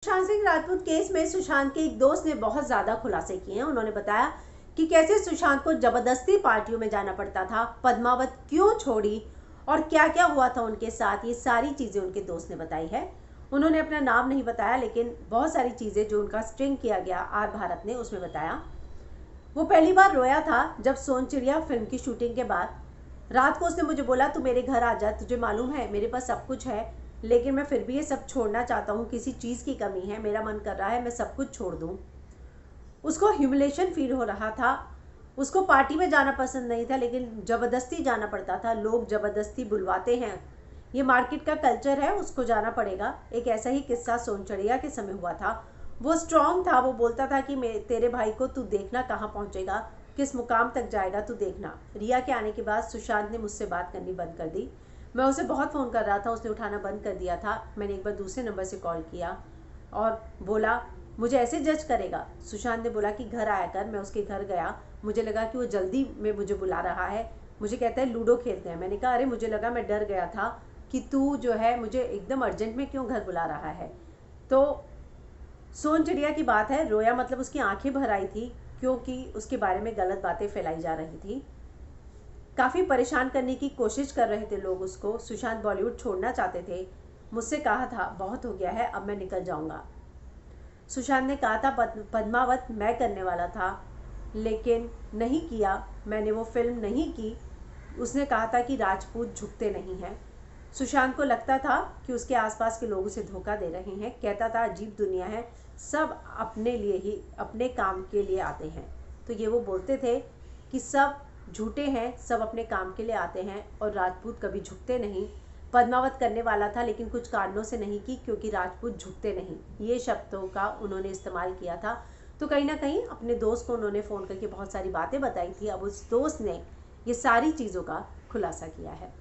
Sushant Singh Rajput case में सुशांत के एक दोस्त ने बहुत ज़्यादा खुलासे किए हैं। उन्होंने बताया कि कैसे सुशांत को जबरदस्ती पार्टियों में जाना पड़ता था, पद्मावत क्यों छोड़ी और क्या क्या हुआ था उनके साथ। ये सारी चीज़ें उनके दोस्त ने बताई है। उन्होंने अपना नाम नहीं बताया, लेकिन बहुत सारी चीज़ें जो उनका स्ट्रिंग किया गया आर भारत ने, उसमें बताया। वो पहली बार रोया था जब सोन चिड़िया फिल्म की शूटिंग के बाद रात को उसने मुझे बोला, तू मेरे घर आ जा, तुझे मालूम है मेरे पास सब कुछ है, लेकिन मैं फिर भी ये सब छोड़ना चाहता हूँ, किसी चीज़ की कमी है, मेरा मन कर रहा है मैं सब कुछ छोड़ दूँ। उसको ह्यूमिलेशन फील हो रहा था। उसको पार्टी में जाना पसंद नहीं था, लेकिन ज़बरदस्ती जाना पड़ता था। लोग ज़बरदस्ती बुलवाते हैं, ये मार्केट का कल्चर है, उसको जाना पड़ेगा। एक ऐसा ही किस्सा सोनचड़िया के समय हुआ था। वो स्ट्रांग था, वो बोलता था कि मैं तेरे भाई को तू देखना कहाँ पहुँचेगा, किस मुकाम तक जाएगा, तू देखना। रिया के आने के बाद सुशांत ने मुझसे बात करनी बंद कर दी। मैं उसे बहुत फ़ोन कर रहा था, उसने उठाना बंद कर दिया था। मैंने एक बार दूसरे नंबर से कॉल किया और बोला, मुझे ऐसे जज करेगा। सुशांत ने बोला कि घर आया कर। मैं उसके घर गया, मुझे लगा कि वो जल्दी में मुझे बुला रहा है। मुझे कहता है लूडो खेलते हैं। मैंने कहा अरे मुझे लगा, मैं डर गया था कि तू जो है मुझे एकदम अर्जेंट में क्यों घर बुला रहा है। तो सोन चिड़िया की बात है, रोया मतलब उसकी आंखें भर आई थी, क्योंकि उसके बारे में गलत बातें फैलाई जा रही थी। काफ़ी परेशान करने की कोशिश कर रहे थे लोग उसको। सुशांत बॉलीवुड छोड़ना चाहते थे। मुझसे कहा था बहुत हो गया है, अब मैं निकल जाऊंगा। सुशांत ने कहा था पद्मावत मैं करने वाला था, लेकिन नहीं किया, मैंने वो फिल्म नहीं की। उसने कहा था कि राजपूत झुकते नहीं हैं। सुशांत को लगता था कि उसके आसपास के लोग उसे धोखा दे रहे हैं। कहता था अजीब दुनिया है, सब अपने लिए ही, अपने काम के लिए आते हैं। तो ये वो बोलते थे कि सब झूठे हैं, सब अपने काम के लिए आते हैं और राजपूत कभी झुकते नहीं। पद्मावत करने वाला था, लेकिन कुछ कारणों से नहीं की, क्योंकि राजपूत झुकते नहीं, ये शब्दों का उन्होंने इस्तेमाल किया था। तो कहीं ना कहीं अपने दोस्त को उन्होंने फ़ोन करके बहुत सारी बातें बताई थी। अब उस दोस्त ने ये सारी चीज़ों का खुलासा किया है।